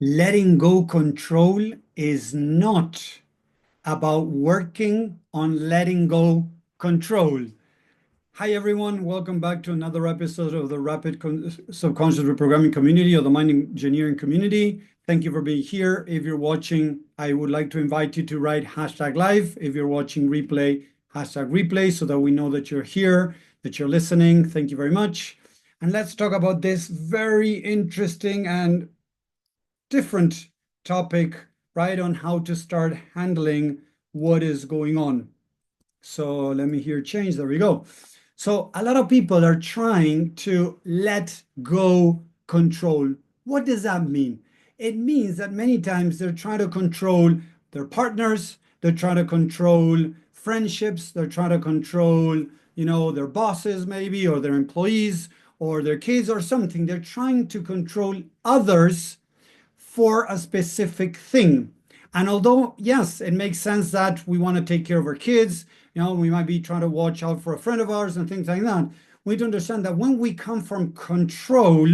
Letting go control is not about working on letting go control. Hi, everyone. Welcome back to another episode of the Subconscious Reprogramming community or the Mind Engineering community. Thank you for being here. If you're watching, I would like to invite you to write hashtag live. If you're watching replay, hashtag replay so that we know that you're here, that you're listening. Thank you very much. And let's talk about this very interesting and different topic, right, on how to start handling what is going on. So let me here change. There we go. So a lot of people are trying to let go control. What does that mean? It means that many times they're trying to control their partners, they're trying to control friendships, they're trying to control, their bosses maybe, or their employees, or their kids, or something. They're trying to control others for a specific thing. And although, yes, it makes sense that we want to take care of our kids, we might be trying to watch out for a friend of ours and things like that. We need to understand that when we come from control,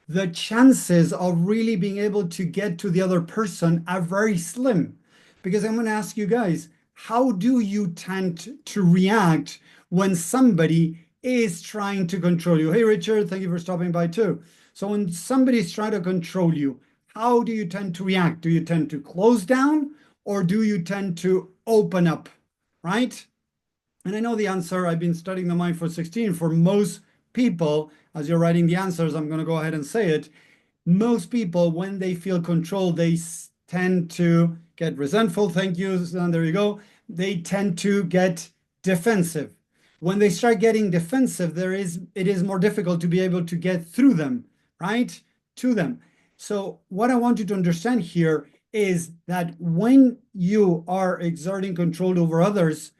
the chances of really being able to get to the other person are very slim. Because I'm going to ask you guys, how do you tend to react when somebody is trying to control you? Hey, Richard, thank you for stopping by too. So when somebody's trying to control you, how do you tend to react? Do you tend to close down or do you tend to open up? Right? And I know the answer. I've been studying the mind for 16. For most people, as you're writing the answers, I'm going to go ahead and say it. Most people, when they feel controlled, they tend to get resentful. Thank you. And there you go. They tend to get defensive. When they start getting defensive, it is more difficult to be able to get through them, right? To them. So what I want you to understand here is that when you are exerting control over others,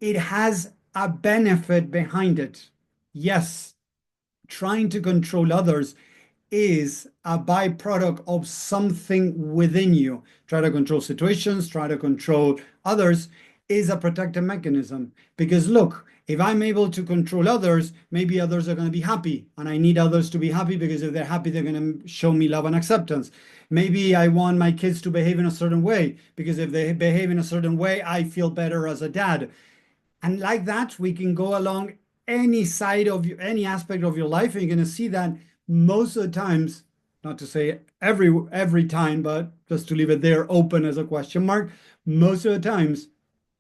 it has a benefit behind it. Yes, trying to control others is a byproduct of something within you. Try to control situations, try to control others is a protective mechanism. Because look, if I'm able to control others, maybe others are going to be happy. And I need others to be happy because if they're happy, they're going to show me love and acceptance. Maybe I want my kids to behave in a certain way because if they behave in a certain way, I feel better as a dad. And like that, we can go along any side of any aspect of your life, and you're going to see that most of the times, not to say every time, but just to leave it there open as a question mark, most of the times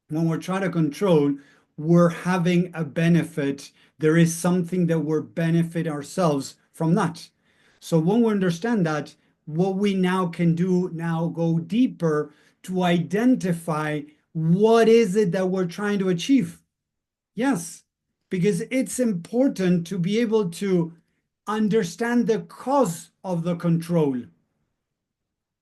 when we're trying to control, we're having a benefit. There is something that we're benefit ourselves from that. So when we understand that, what we now can do now go deeper to identify what is it that we're trying to achieve. Yes, because it's important to be able to understand the cause of the control.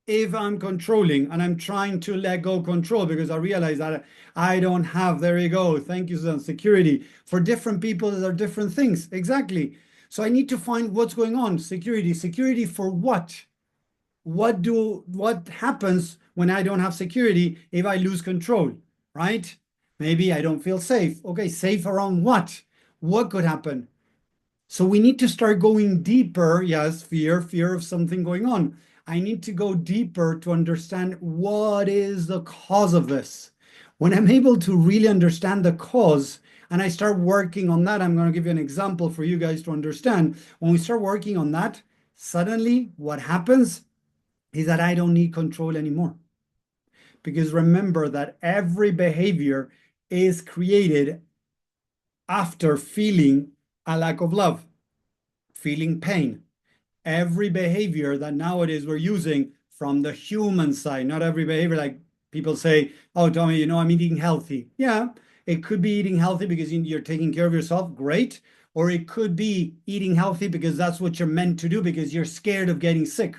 If I'm controlling and I'm trying to let go control because I realize that I don't have, there you go. Thank you, Susan. Security. For different people, there are different things. Exactly. So I need to find what's going on. Security. Security for what? What happens when I don't have security if I lose control, right? Maybe I don't feel safe. Okay, safe around what? What could happen? So we need to start going deeper. Yes, fear of something going on. I need to go deeper to understand what is the cause of this. When I'm able to really understand the cause and I start working on that, I'm going to give you an example for you guys to understand. When we start working on that, suddenly what happens is that I don't need control anymore. Because remember that every behavior is created after feeling a lack of love, feeling pain. Every behavior that nowadays we're using from the human side, not every behavior, like people say, oh, Tommy, I'm eating healthy. Yeah, it could be eating healthy because you're taking care of yourself. Great. Or it could be eating healthy because that's what you're meant to do because you're scared of getting sick.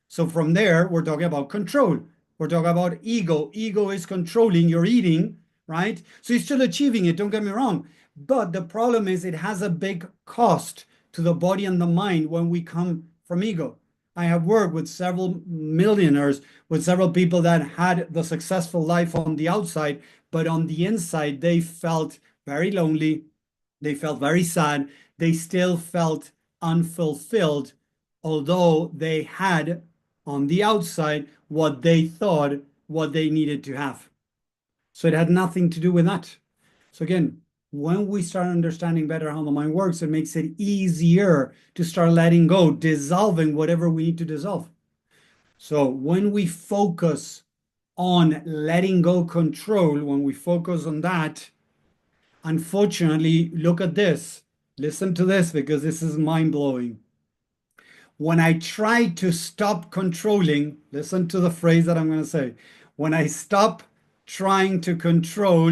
So from there, we're talking about control. We're talking about ego. Ego is controlling your eating, right? So you're still achieving it, don't get me wrong. But the problem is it has a big cost to the body and the mind when we come from ego. I have worked with several millionaires, with several people that had the successful life on the outside, but on the inside, they felt very lonely. They felt very sad. They still felt unfulfilled. although they had on the outside what they thought what they needed to have. So it had nothing to do with that. So again, when we start understanding better how the mind works, it makes it easier to start letting go, dissolving whatever we need to dissolve. So when we focus on letting go control, when we focus on that, unfortunately, look at this. Listen to this because this is mind blowing. When I try to stop controlling, listen to the phrase that I'm going to say. When I stop trying to control,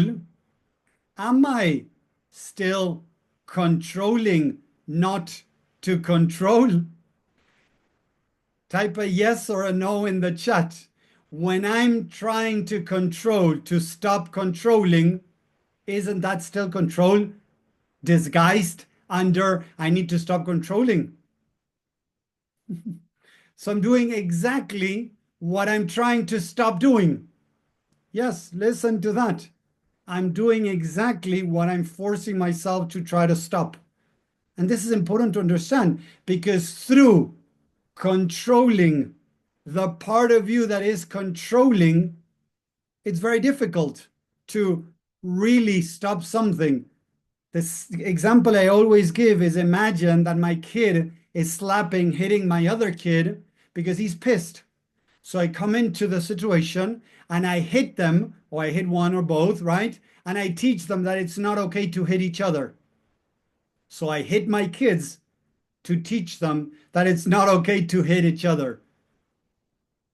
am I still controlling not to control? Type a yes or a no in the chat. When I'm trying to control, to stop controlling, isn't that still control disguised under I need to stop controlling? So I'm doing exactly what I'm trying to stop doing. Yes, listen to that. I'm doing exactly what I'm forcing myself to try to stop. And this is important to understand because through controlling the part of you that is controlling, it's very difficult to really stop something. This example I always give is imagine that my kid is slapping, hitting my other kid because he's pissed. So I come into the situation and I hit them, or I hit one or both, right? And I teach them that it's not okay to hit each other. So I hit my kids to teach them that it's not okay to hit each other.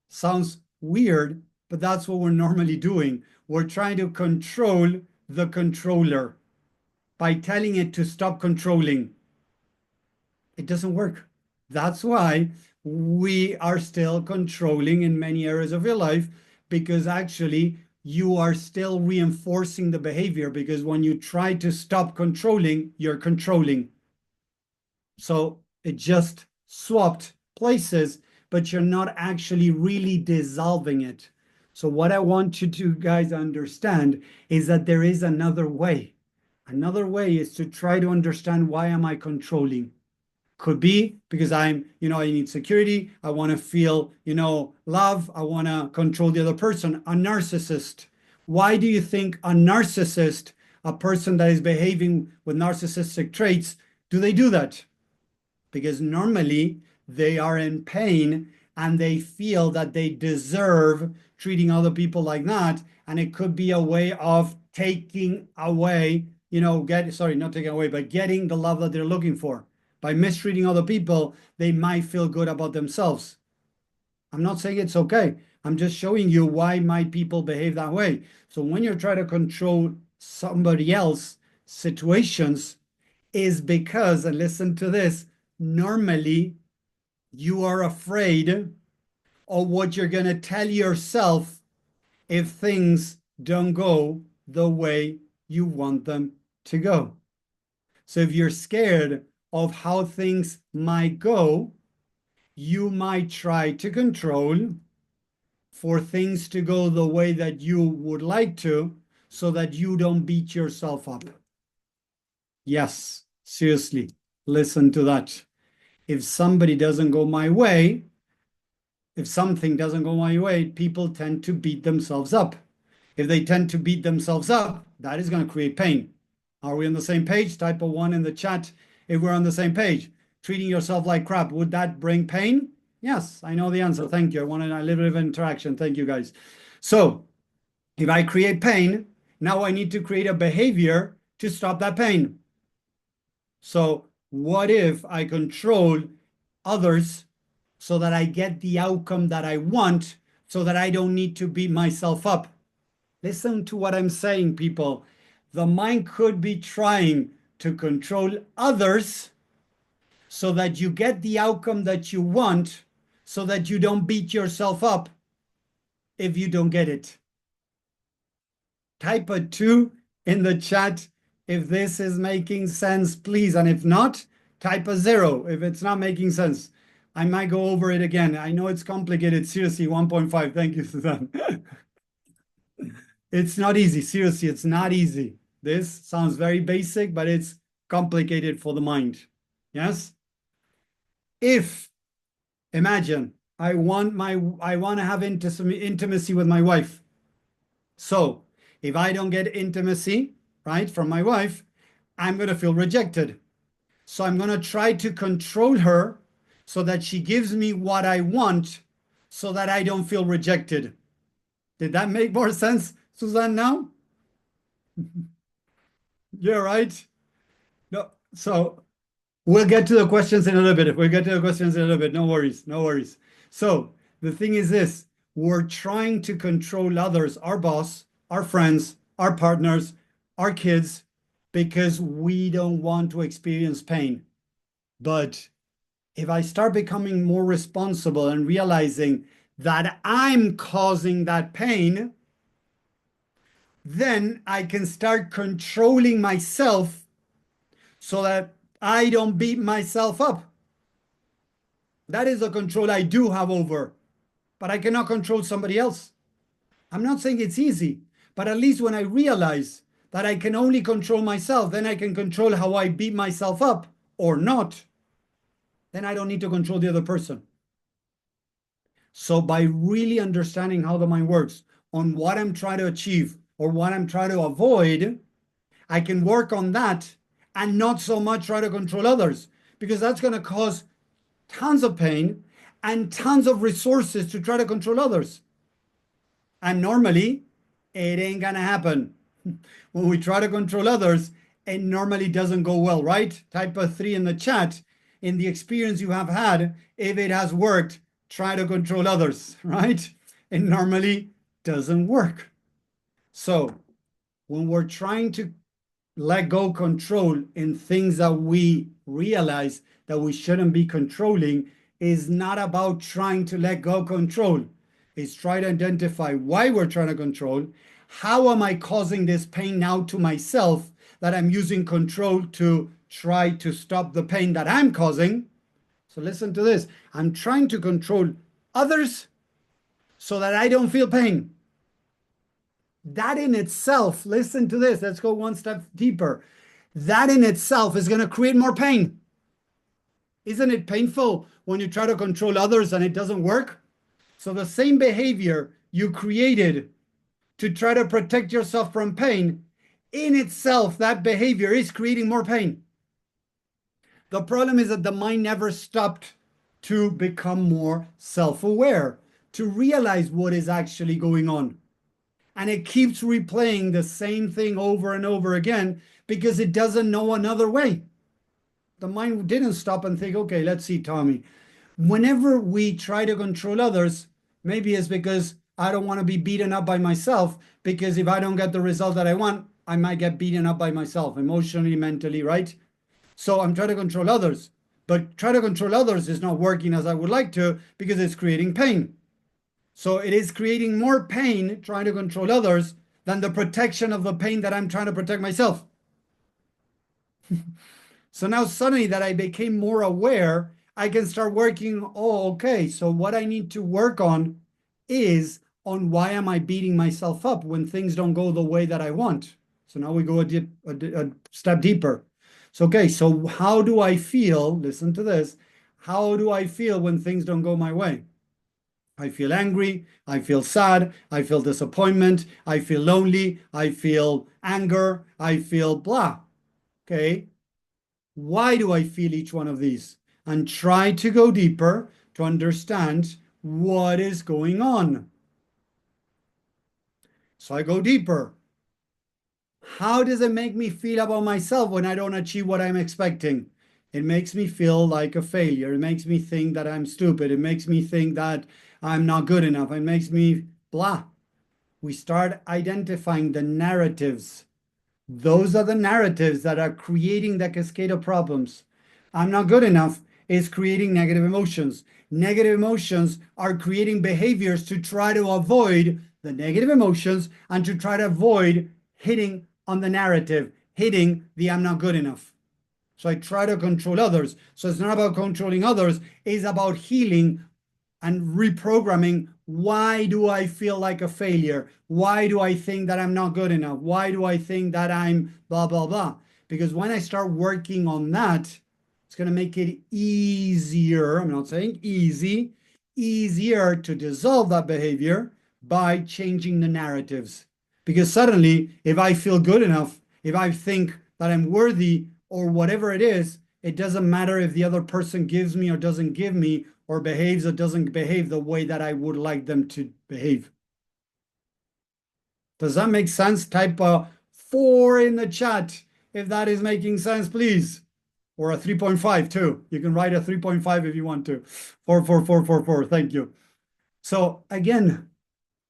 Sounds weird, but that's what we're normally doing. We're trying to control the controller by telling it to stop controlling. It doesn't work. That's why we are still controlling in many areas of your life, because actually you are still reinforcing the behavior, because when you try to stop controlling, you're controlling. So it just swapped places, but you're not actually really dissolving it. So what I want you to guys understand is that there is another way. Another way is to try to understand, why am I controlling? Could be because I need security. I want to feel, love. I want to control the other person. A narcissist. Why do you think a narcissist, a person that is behaving with narcissistic traits, do they do that? Because normally they are in pain and they feel that they deserve treating other people like that. And it could be a way of taking away, not taking away, but getting the love that they're looking for. By mistreating other people, they might feel good about themselves. I'm not saying it's okay. I'm just showing you why might people behave that way. So when you're trying to control somebody else situations, is because, and listen to this, normally you are afraid of what you're going to tell yourself if things don't go the way you want them to go. So if you're scared of how things might go, you might try to control for things to go the way that you would like to, so that you don't beat yourself up. Yes, seriously, listen to that. If somebody doesn't go my way, if something doesn't go my way, people tend to beat themselves up. If they tend to beat themselves up, that is going to create pain. Are we on the same page? Type a one in the chat if we're on the same page. Treating yourself like crap, would that bring pain? Yes, I know the answer. Thank you. I wanted a little bit of interaction. Thank you, guys. So if I create pain, now I need to create a behavior to stop that pain. So what if I control others so that I get the outcome that I want, so that I don't need to beat myself up? Listen to what I'm saying, people. The mind could be trying to control others so that you get the outcome that you want, so that you don't beat yourself up if you don't get it. Type a 2 in the chat if this is making sense, please. And if not, type a 0 if it's not making sense. I might go over it again. I know it's complicated. Seriously, 1.5. Thank you, Suzanne. It's not easy. Seriously, it's not easy. This sounds very basic, but it's complicated for the mind. Yes? If Imagine I want to have intimacy with my wife. So if I don't get intimacy, right, from my wife, I'm going to feel rejected. So I'm going to try to control her so that she gives me what I want so that I don't feel rejected. Did that make more sense, Suzanne, now? Yeah, right? No. So we'll get to the questions in a little bit. We'll get to the questions in a little bit. No worries. No worries. So the thing is this, we're trying to control others, our boss, our friends, our partners, our kids, because we don't want to experience pain. But if I start becoming more responsible and realizing that I'm causing that pain, then I can start controlling myself so that I don't beat myself up. That is a control I do have over, but I cannot control somebody else. I'm not saying it's easy, but at least when I realize that I can only control myself, then I can control how I beat myself up or not. Then I don't need to control the other person. So by really understanding how the mind works, on what I'm trying to achieve or what I'm trying to avoid, I can work on that and not so much try to control others, because that's going to cause tons of pain and tons of resources to try to control others. And normally, it ain't going to happen. When we try to control others, it normally doesn't go well, right? Type a 3 in the chat in the experience you have had. If it has worked, try to control others, right? It normally doesn't work. So when we're trying to let go control in things that we realize that we shouldn't be controlling, is not about trying to let go control. It's try to identify why we're trying to control. How am I causing this pain now to myself that I'm using control to try to stop the pain that I'm causing? So listen to this. I'm trying to control others so that I don't feel pain. That in itself, listen to this, let's go one step deeper. That in itself is going to create more pain. Isn't it painful when you try to control others and it doesn't work? So the same behavior you created to try to protect yourself from pain, in itself, that behavior is creating more pain. The problem is that the mind never stopped to become more self-aware, to realize what is actually going on. And it keeps replaying the same thing over and over again because it doesn't know another way. The mind didn't stop and think, okay, let's see, Tommy. Whenever we try to control others, maybe it's because I don't want to be beaten up by myself, because if I don't get the result that I want, I might get beaten up by myself, emotionally, mentally, right? So I'm trying to control others. But try to control others is not working as I would like to because it's creating pain. So it is creating more pain trying to control others than the protection of the pain that I'm trying to protect myself. So now suddenly that I became more aware, I can start working. Oh, okay. So what I need to work on is on why am I beating myself up when things don't go the way that I want? So now we go a step deeper. So, okay, so how do I feel? Listen to this. How do I feel when things don't go my way? I feel angry, I feel sad, I feel disappointment, I feel lonely, I feel anger, I feel blah. Okay, why do I feel each one of these? And try to go deeper to understand what is going on. So I go deeper. How does it make me feel about myself when I don't achieve what I'm expecting? It makes me feel like a failure. It makes me think that I'm stupid. It makes me think that I'm not good enough. It makes me blah. We start identifying the narratives. Those are the narratives that are creating the cascade of problems. I'm not good enough is creating negative emotions. Negative emotions are creating behaviors to try to avoid the negative emotions and to try to avoid hitting on the narrative, hitting the I'm not good enough. So I try to control others. So it's not about controlling others, it's about healing and reprogramming. Why do I feel like a failure? Why do I think that I'm not good enough? Why do I think that I'm blah, blah, blah? Because when I start working on that, It's going to make it easier. I'm not saying easy, easier to dissolve that behavior by changing the narratives. Because suddenly, if I feel good enough, if I think that I'm worthy or whatever it is, it doesn't matter if the other person gives me or doesn't give me or behaves or doesn't behave the way that I would like them to behave. Does that make sense? Type a 4 in the chat if that is making sense, please. Or a 3.5 too. You can write a 3.5 if you want to. 4. Thank you. So again,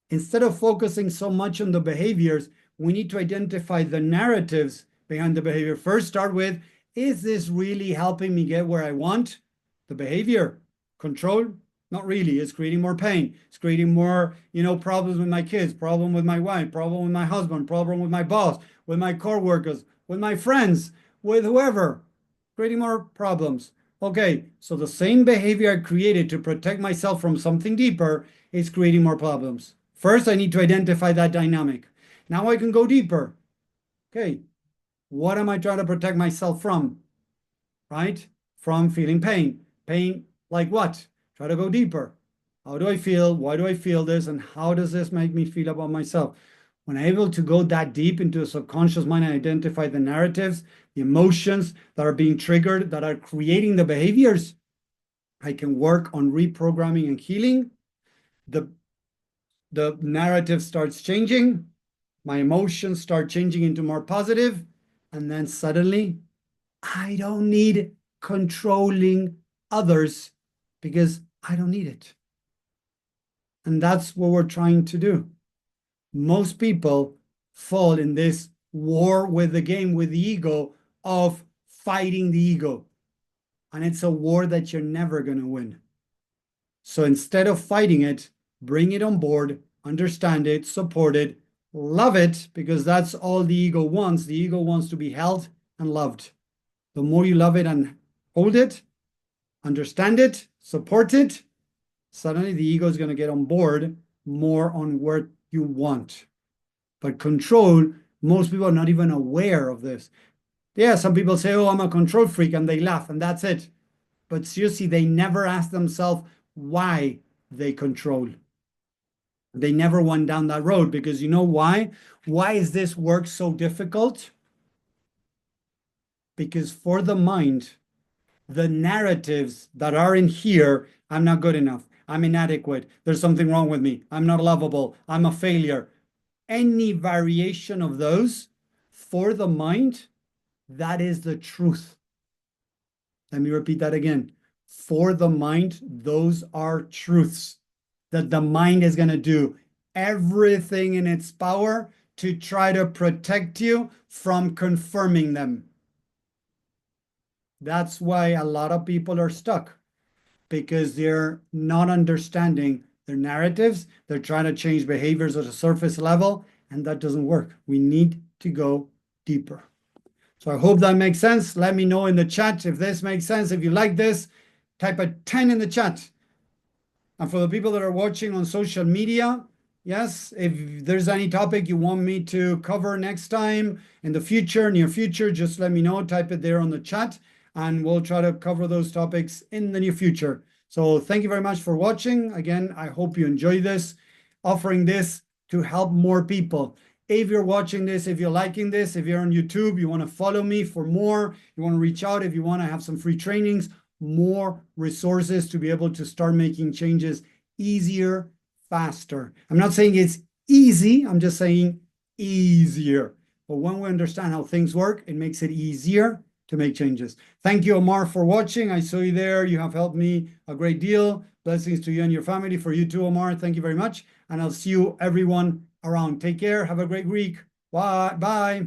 instead of focusing so much on the behaviors, we need to identify the narratives behind the behavior. First, start with, is this really helping me get where I want? The behavior. Control? Not really. It's creating more pain. It's creating more, problems with my kids, problem with my wife, problem with my husband, problem with my boss, with my coworkers, with my friends, with whoever. Creating more problems. Okay, so the same behavior I created to protect myself from something deeper is creating more problems. First, I need to identify that dynamic. Now I can go deeper. Okay, what am I trying to protect myself from? Right? From feeling pain. Pain like what? Try to go deeper. How do I feel? Why do I feel this? And how does this make me feel about myself? When I'm able to go that deep into the subconscious mind and identify the narratives, the emotions that are being triggered, that are creating the behaviors, I can work on reprogramming and healing. The narrative starts changing. My emotions start changing into more positive. And then suddenly, I don't need controlling others because I don't need it. And that's what we're trying to do. Most people fall in this war with the game, with the ego, of fighting the ego. And it's a war that you're never going to win. So instead of fighting it, bring it on board, understand it, support it, love it, because that's all the ego wants. The ego wants to be held and loved. The more you love it and hold it, understand it, support it, suddenly the ego is going to get on board more on what you want. But control, most people are not even aware of this. Yeah, some people say, oh, I'm a control freak, and they laugh, and that's it. But seriously, they never ask themselves why they control. They never went down that road because you know why? Why is this work so difficult? Because for the mind, the narratives that are in here, I'm not good enough, I'm inadequate, there's something wrong with me, I'm not lovable, I'm a failure. Any variation of those for the mind, that is the truth. Let me repeat that again. For the mind, those are truths that the mind is going to do everything in its power to try to protect you from confirming them. That's why a lot of people are stuck because they're not understanding their narratives. They're trying to change behaviors at a surface level, and that doesn't work. We need to go deeper. So I hope that makes sense. Let me know in the chat if this makes sense. If you like this, type a 10 in the chat. And for the people that are watching on social media, yes, if there's any topic you want me to cover next time in the future, near future, just let me know. Type it there on the chat, and we'll try to cover those topics in the near future. So thank you very much for watching. Again, I hope you enjoy this, offering this to help more people. If you're watching this, if you're liking this, if you're on YouTube, you want to follow me for more, you want to reach out, if you want to have some free trainings, more resources to be able to start making changes easier, faster. I'm not saying it's easy, I'm just saying easier. But when we understand how things work, it makes it easier to make changes. Thank you, Omar, for watching. I saw you there. You have helped me a great deal. Blessings to you and your family. For you too, Omar. Thank you very much. And I'll see you everyone around. Take care. Have a great week. Bye. Bye.